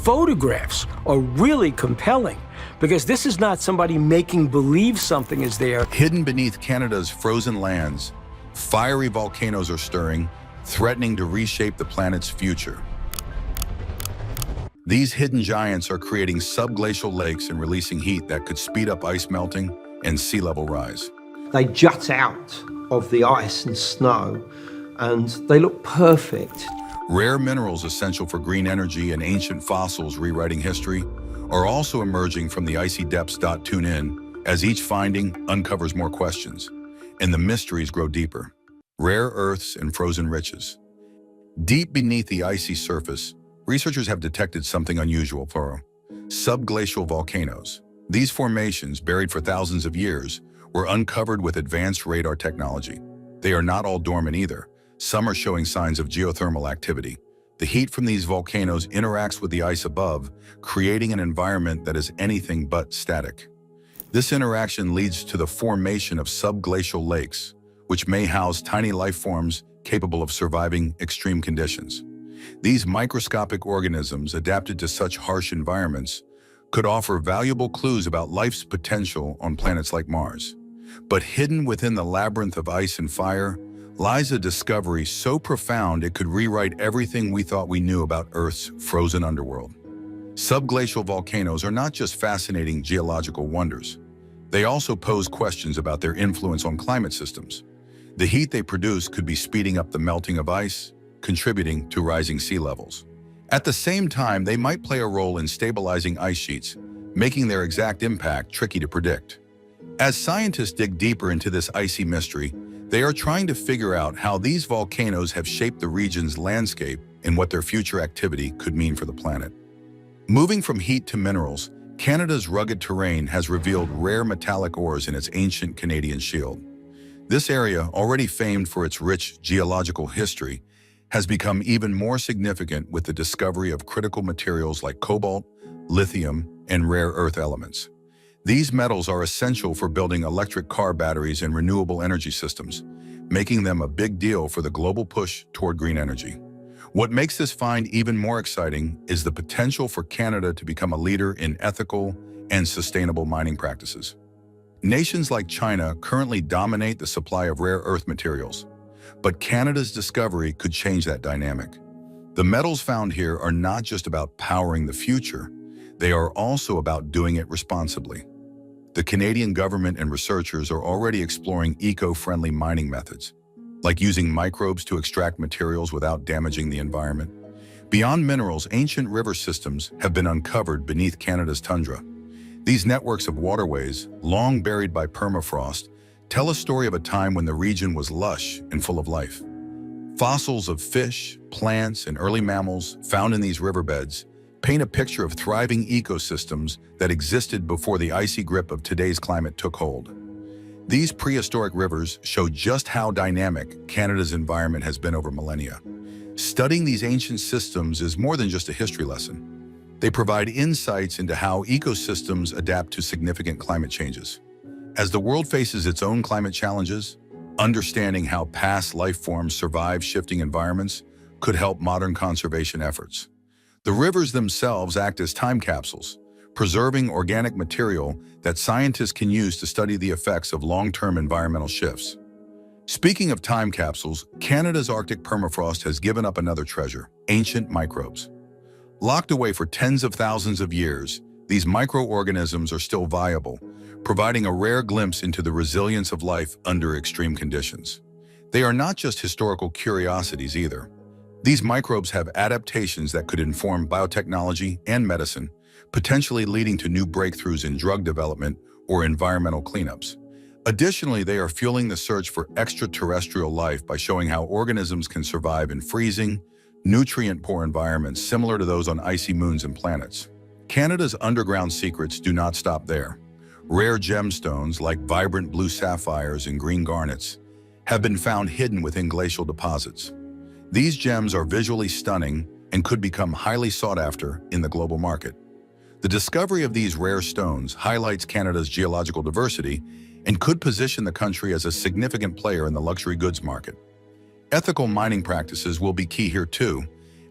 photographs are really compelling because this is not somebody making believe something is there. Hidden beneath Canada's frozen lands, fiery volcanoes are stirring, threatening to reshape the planet's future. These hidden giants are creating subglacial lakes and releasing heat that could speed up ice melting and sea level rise. They jut out of the ice and snow, and they look perfect. Rare minerals essential for green energy and ancient fossils rewriting history are also emerging from the icy depths.Tune in as each finding uncovers more questions, and the mysteries grow deeper. Rare earths and frozen riches. Deep beneath the icy surface, researchers have detected something unusual for subglacial volcanoes. These formations, buried for thousands of years, were uncovered with advanced radar technology. They are not all dormant either. Some are showing signs of geothermal activity. The heat from these volcanoes interacts with the ice above, creating an environment that is anything but static. This interaction leads to the formation of subglacial lakes, which may house tiny life forms capable of surviving extreme conditions. These microscopic organisms, adapted to such harsh environments, could offer valuable clues about life's potential on planets like Mars. But hidden within the labyrinth of ice and fire lies a discovery so profound it could rewrite everything we thought we knew about Earth's frozen underworld. Subglacial volcanoes are not just fascinating geological wonders. They also pose questions about their influence on climate systems. The heat they produce could be speeding up the melting of ice, contributing to rising sea levels. At the same time, they might play a role in stabilizing ice sheets, making their exact impact tricky to predict. As scientists dig deeper into this icy mystery, they are trying to figure out how these volcanoes have shaped the region's landscape and what their future activity could mean for the planet. Moving from heat to minerals, Canada's rugged terrain has revealed rare metallic ores in its ancient Canadian Shield. This area, already famed for its rich geological history, has become even more significant with the discovery of critical materials like cobalt, lithium, and rare earth elements. These metals are essential for building electric car batteries and renewable energy systems, making them a big deal for the global push toward green energy. What makes this find even more exciting is the potential for Canada to become a leader in ethical and sustainable mining practices. Nations like China currently dominate the supply of rare earth materials, but Canada's discovery could change that dynamic. The metals found here are not just about powering the future, they are also about doing it responsibly. The Canadian government and researchers are already exploring eco-friendly mining methods, like using microbes to extract materials without damaging the environment. Beyond minerals, ancient river systems have been uncovered beneath Canada's tundra. These networks of waterways, long buried by permafrost, tell a story of a time when the region was lush and full of life. Fossils of fish, plants, and early mammals found in these riverbeds paint a picture of thriving ecosystems that existed before the icy grip of today's climate took hold. These prehistoric rivers show just how dynamic Canada's environment has been over millennia. Studying these ancient systems is more than just a history lesson. They provide insights into how ecosystems adapt to significant climate changes. As the world faces its own climate challenges, understanding how past life forms survive shifting environments could help modern conservation efforts. The rivers themselves act as time capsules, preserving organic material that scientists can use to study the effects of long-term environmental shifts. Speaking of time capsules, Canada's Arctic permafrost has given up another treasure: ancient microbes. Locked away for tens of thousands of years, these microorganisms are still viable, providing a rare glimpse into the resilience of life under extreme conditions. They are not just historical curiosities either. These microbes have adaptations that could inform biotechnology and medicine, potentially leading to new breakthroughs in drug development or environmental cleanups. Additionally, they are fueling the search for extraterrestrial life by showing how organisms can survive in freezing, nutrient-poor environments similar to those on icy moons and planets. Canada's underground secrets do not stop there. Rare gemstones like vibrant blue sapphires and green garnets have been found hidden within glacial deposits. These gems are visually stunning and could become highly sought after in the global market. The discovery of these rare stones highlights Canada's geological diversity and could position the country as a significant player in the luxury goods market. Ethical mining practices will be key here too,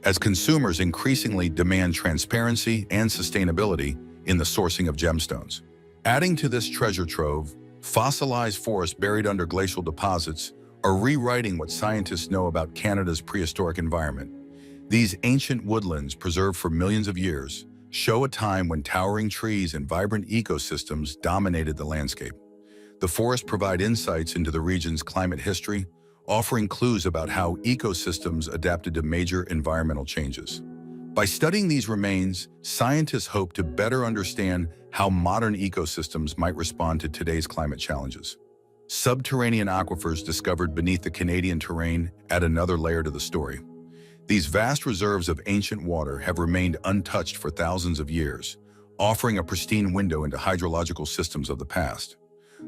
as consumers increasingly demand transparency and sustainability in the sourcing of gemstones. Adding to this treasure trove, fossilized forests buried under glacial deposits are rewriting what scientists know about Canada's prehistoric environment. These ancient woodlands, preserved for millions of years, show a time when towering trees and vibrant ecosystems dominated the landscape. The forests provide insights into the region's climate history, offering clues about how ecosystems adapted to major environmental changes. By studying these remains, scientists hope to better understand how modern ecosystems might respond to today's climate challenges. Subterranean aquifers discovered beneath the Canadian terrain add another layer to the story. These vast reserves of ancient water have remained untouched for thousands of years, offering a pristine window into hydrological systems of the past.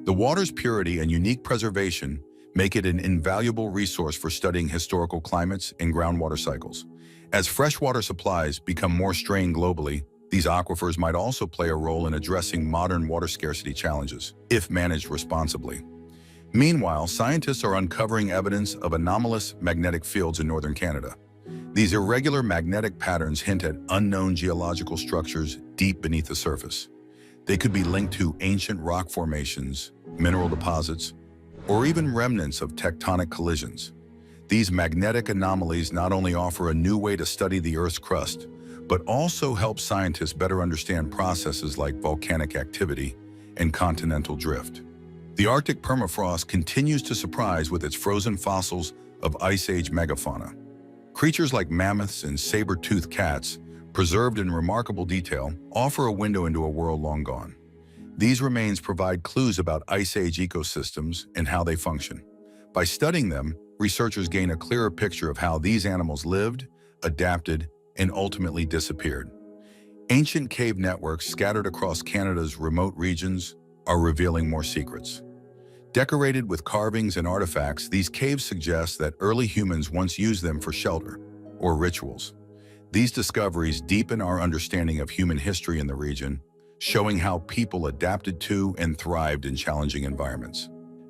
The water's purity and unique preservation make it an invaluable resource for studying historical climates and groundwater cycles. As freshwater supplies become more strained globally, these aquifers might also play a role in addressing modern water scarcity challenges, if managed responsibly. Meanwhile, scientists are uncovering evidence of anomalous magnetic fields in northern Canada. These irregular magnetic patterns hint at unknown geological structures deep beneath the surface. They could be linked to ancient rock formations, mineral deposits, or even remnants of tectonic collisions. These magnetic anomalies not only offer a new way to study the Earth's crust, but also help scientists better understand processes like volcanic activity and continental drift. The Arctic permafrost continues to surprise with its frozen fossils of Ice Age megafauna. Creatures like mammoths and saber-toothed cats, preserved in remarkable detail, offer a window into a world long gone. These remains provide clues about Ice Age ecosystems and how they function. By studying them, researchers gain a clearer picture of how these animals lived, adapted, and ultimately disappeared. Ancient cave networks scattered across Canada's remote regions are revealing more secrets. Decorated with carvings and artifacts, these caves suggest that early humans once used them for shelter or rituals. These discoveries deepen our understanding of human history in the region, showing how people adapted to and thrived in challenging environments.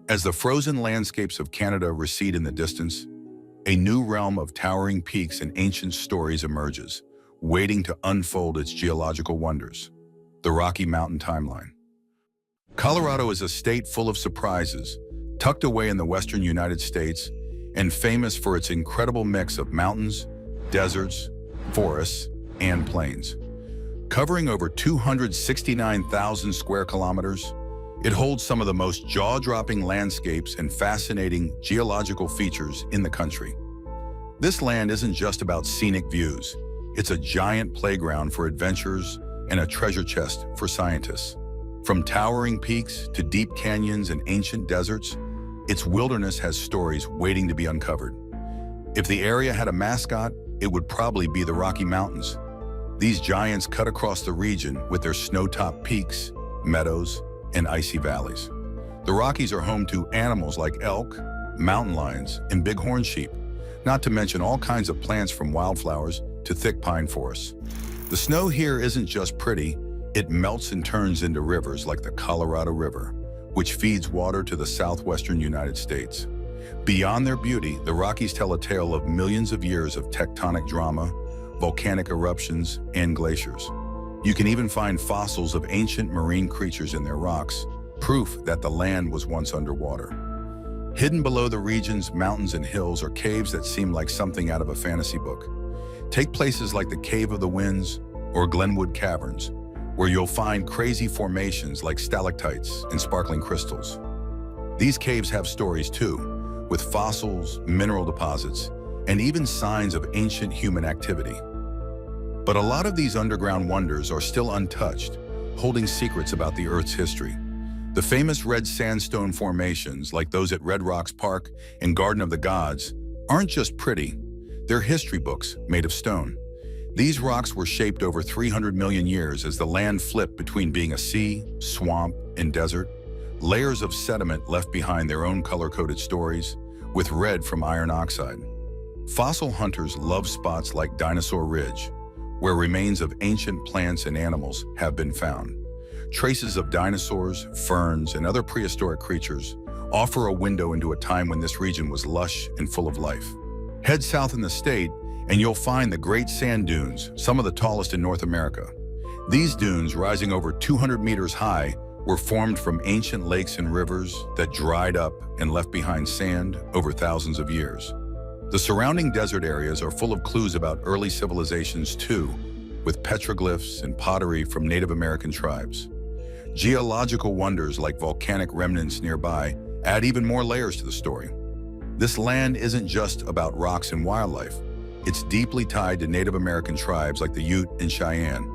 As the frozen landscapes of Canada recede in the distance, a new realm of towering peaks and ancient stories emerges, waiting to unfold its geological wonders. The Rocky Mountain Timeline. Colorado is a state full of surprises, tucked away in the western United States, and famous for its incredible mix of mountains, deserts, forests, and plains. Covering over 269,000 square kilometers, it holds some of the most jaw-dropping landscapes and fascinating geological features in the country. This land isn't just about scenic views. It's a giant playground for adventurers and a treasure chest for scientists. From towering peaks to deep canyons and ancient deserts, its wilderness has stories waiting to be uncovered. If the area had a mascot, it would probably be the Rocky Mountains. These giants cut across the region with their snow-topped peaks, meadows, and icy valleys. The Rockies are home to animals like elk, mountain lions, and bighorn sheep, not to mention all kinds of plants from wildflowers to thick pine forests. The snow here isn't just pretty, it melts and turns into rivers like the Colorado River, which feeds water to the southwestern United States. Beyond their beauty, the Rockies tell a tale of millions of years of tectonic drama, volcanic eruptions, and glaciers. You can even find fossils of ancient marine creatures in their rocks, proof that the land was once underwater. Hidden below the region's mountains and hills are caves that seem like something out of a fantasy book. Take places like the Cave of the Winds or Glenwood Caverns, where you'll find crazy formations like stalactites and sparkling crystals. These caves have stories too, with fossils, mineral deposits, and even signs of ancient human activity. But a lot of these underground wonders are still untouched, holding secrets about the Earth's history. The famous red sandstone formations, like those at Red Rocks Park and Garden of the Gods, aren't just pretty, they're history books made of stone. These rocks were shaped over 300 million years as the land flipped between being a sea, swamp, and desert. Layers of sediment left behind their own color-coded stories, with red from iron oxide. Fossil hunters love spots like Dinosaur Ridge, where remains of ancient plants and animals have been found. Traces of dinosaurs, ferns, and other prehistoric creatures offer a window into a time when this region was lush and full of life. Head south in the state, And you'll find the Great Sand Dunes, some of the tallest in North America. These dunes, rising over 200 meters high, were formed from ancient lakes and rivers that dried up and left behind sand over thousands of years. The surrounding desert areas are full of clues about early civilizations too, with petroglyphs and pottery from Native American tribes. Geological wonders like volcanic remnants nearby add even more layers to the story. This land isn't just about rocks and wildlife. It's deeply tied to Native American tribes like the Ute and Cheyenne.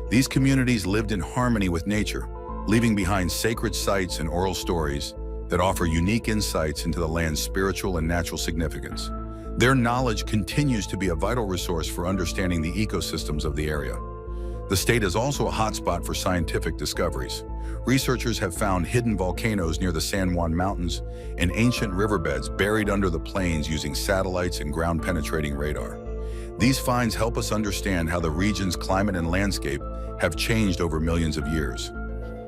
These communities lived in harmony with nature, leaving behind sacred sites and oral stories that offer unique insights into the land's spiritual and natural significance. Their knowledge continues to be a vital resource for understanding the ecosystems of the area. The state is also a hotspot for scientific discoveries. Researchers have found hidden volcanoes near the San Juan Mountains and ancient riverbeds buried under the plains using satellites and ground-penetrating radar. These finds help us understand how the region's climate and landscape have changed over millions of years.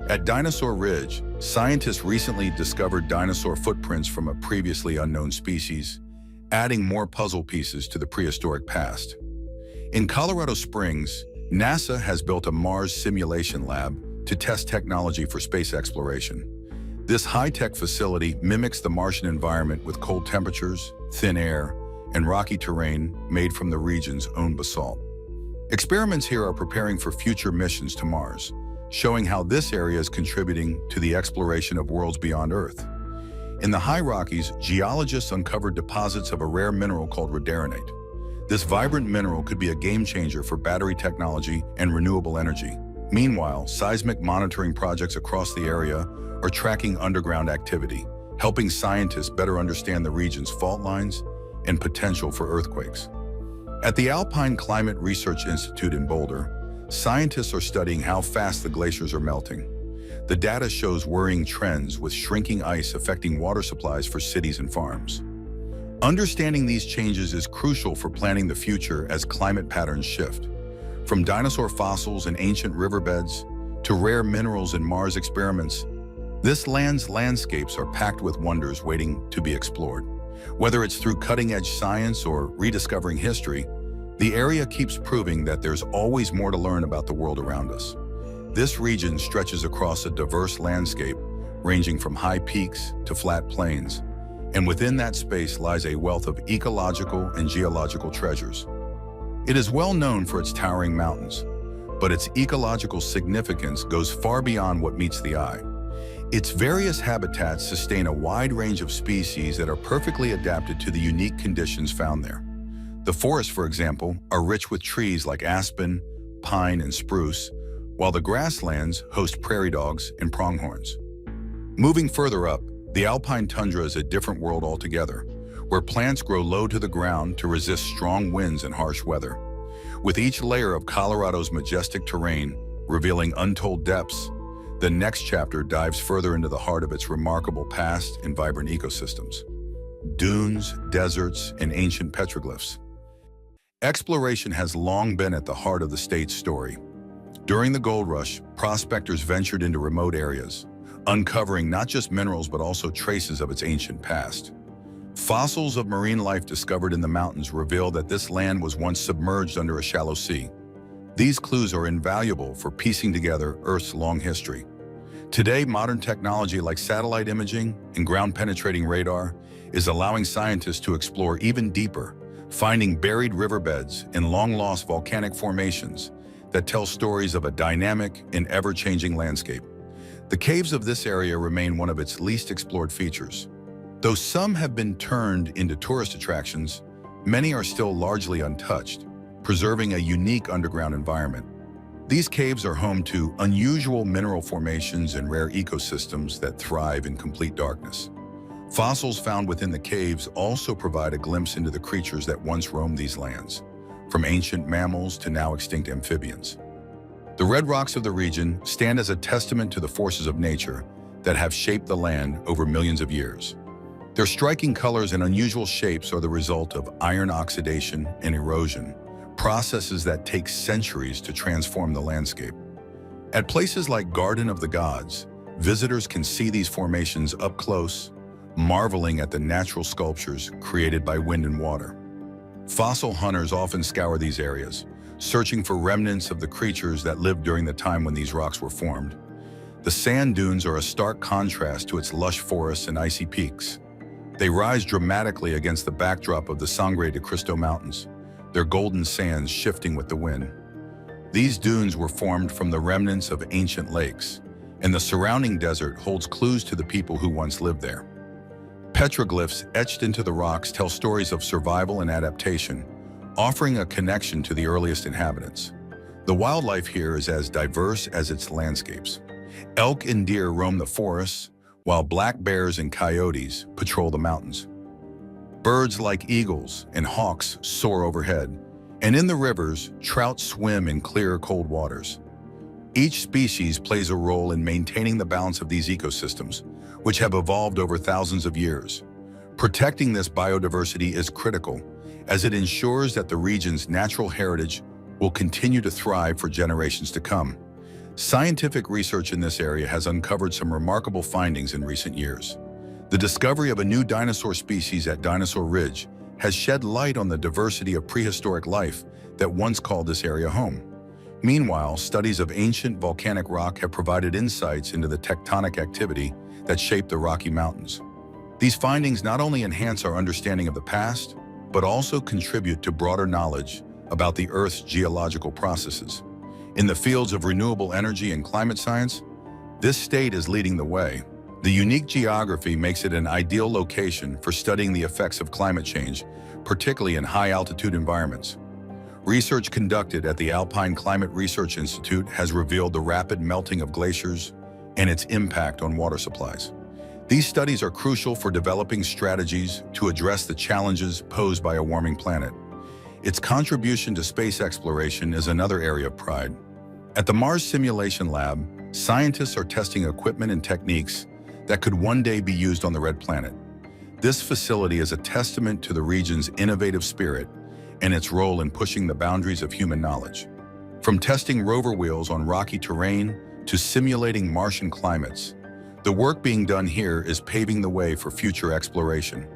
At Dinosaur Ridge, scientists recently discovered dinosaur footprints from a previously unknown species, adding more puzzle pieces to the prehistoric past. In Colorado Springs, NASA has built a Mars simulation lab to test technology for space exploration. This high-tech facility mimics the Martian environment with cold temperatures, thin air, and rocky terrain made from the region's own basalt. Experiments here are preparing for future missions to Mars, showing how this area is contributing to the exploration of worlds beyond Earth. In the high Rockies, geologists uncovered deposits of a rare mineral called rhodernate. This vibrant mineral could be a game-changer for battery technology and renewable energy. Meanwhile, seismic monitoring projects across the area are tracking underground activity, helping scientists better understand the region's fault lines and potential for earthquakes. At the Alpine Climate Research Institute in Boulder, scientists are studying how fast the glaciers are melting. The data shows worrying trends with shrinking ice affecting water supplies for cities and farms. Understanding these changes is crucial for planning the future as climate patterns shift. From dinosaur fossils and ancient riverbeds to rare minerals and Mars experiments, this land's landscapes are packed with wonders waiting to be explored. Whether it's through cutting-edge science or rediscovering history, the area keeps proving that there's always more to learn about the world around us. This region stretches across a diverse landscape, ranging from high peaks to flat plains, and within that space lies a wealth of ecological and geological treasures. It is well known for its towering mountains, but its ecological significance goes far beyond what meets the eye. Its various habitats sustain a wide range of species that are perfectly adapted to the unique conditions found there. The forests, for example, are rich with trees like aspen, pine, and spruce, while the grasslands host prairie dogs and pronghorns. Moving further up, the alpine tundra is a different world altogether, where plants grow low to the ground to resist strong winds and harsh weather. With each layer of Colorado's majestic terrain revealing untold depths, the next chapter dives further into the heart of its remarkable past and vibrant ecosystems. Dunes, deserts, and ancient petroglyphs. Exploration has long been at the heart of the state's story. During the gold rush, prospectors ventured into remote areas, uncovering not just minerals but also traces of its ancient past. Fossils of marine life discovered in the mountains reveal that this land was once submerged under a shallow sea. These clues are invaluable for piecing together Earth's long history. Today, modern technology like satellite imaging and ground-penetrating radar is allowing scientists to explore even deeper, finding buried riverbeds and long-lost volcanic formations that tell stories of a dynamic and ever-changing landscape. The caves of this area remain one of its least explored features. Though some have been turned into tourist attractions, many are still largely untouched, preserving a unique underground environment. These caves are home to unusual mineral formations and rare ecosystems that thrive in complete darkness. Fossils found within the caves also provide a glimpse into the creatures that once roamed these lands, from ancient mammals to now extinct amphibians. The red rocks of the region stand as a testament to the forces of nature that have shaped the land over millions of years. Their striking colors and unusual shapes are the result of iron oxidation and erosion, processes that take centuries to transform the landscape. At places like Garden of the Gods, visitors can see these formations up close, marveling at the natural sculptures created by wind and water. Fossil hunters often scour these areas, searching for remnants of the creatures that lived during the time when these rocks were formed. The sand dunes are a stark contrast to its lush forests and icy peaks. They rise dramatically against the backdrop of the Sangre de Cristo Mountains, their golden sands shifting with the wind. These dunes were formed from the remnants of ancient lakes, and the surrounding desert holds clues to the people who once lived there. Petroglyphs etched into the rocks tell stories of survival and adaptation, offering a connection to the earliest inhabitants. The wildlife here is as diverse as its landscapes. Elk and deer roam the forests, while black bears and coyotes patrol the mountains. Birds like eagles and hawks soar overhead, and in the rivers, trout swim in clear, cold waters. Each species plays a role in maintaining the balance of these ecosystems, which have evolved over thousands of years. Protecting this biodiversity is critical, as it ensures that the region's natural heritage will continue to thrive for generations to come. Scientific research in this area has uncovered some remarkable findings in recent years. The discovery of a new dinosaur species at Dinosaur Ridge has shed light on the diversity of prehistoric life that once called this area home. Meanwhile, studies of ancient volcanic rock have provided insights into the tectonic activity that shaped the Rocky Mountains. These findings not only enhance our understanding of the past, but also contribute to broader knowledge about the Earth's geological processes. In the fields of renewable energy and climate science, this state is leading the way. The unique geography makes it an ideal location for studying the effects of climate change, particularly in high-altitude environments. Research conducted at the Alpine Climate Research Institute has revealed the rapid melting of glaciers and its impact on water supplies. These studies are crucial for developing strategies to address the challenges posed by a warming planet. Its contribution to space exploration is another area of pride. At the Mars Simulation Lab, scientists are testing equipment and techniques that could one day be used on the Red Planet. This facility is a testament to the region's innovative spirit and its role in pushing the boundaries of human knowledge. From testing rover wheels on rocky terrain to simulating Martian climates, the work being done here is paving the way for future exploration.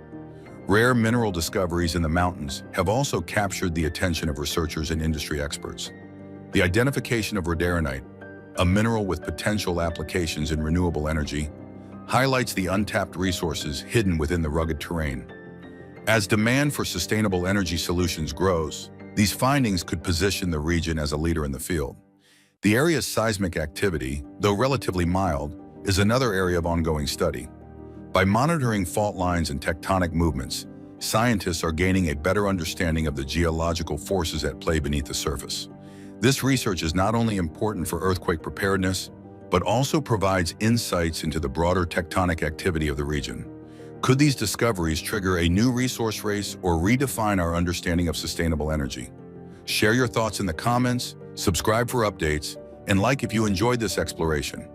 Rare mineral discoveries in the mountains have also captured the attention of researchers and industry experts. The identification of rhodernite, a mineral with potential applications in renewable energy, highlights the untapped resources hidden within the rugged terrain. As demand for sustainable energy solutions grows, these findings could position the region as a leader in the field. The area's seismic activity, though relatively mild, is another area of ongoing study. By monitoring fault lines and tectonic movements, scientists are gaining a better understanding of the geological forces at play beneath the surface. This research is not only important for earthquake preparedness, but also provides insights into the broader tectonic activity of the region. Could these discoveries trigger a new resource race or redefine our understanding of sustainable energy? Share your thoughts in the comments, subscribe for updates, and like if you enjoyed this exploration.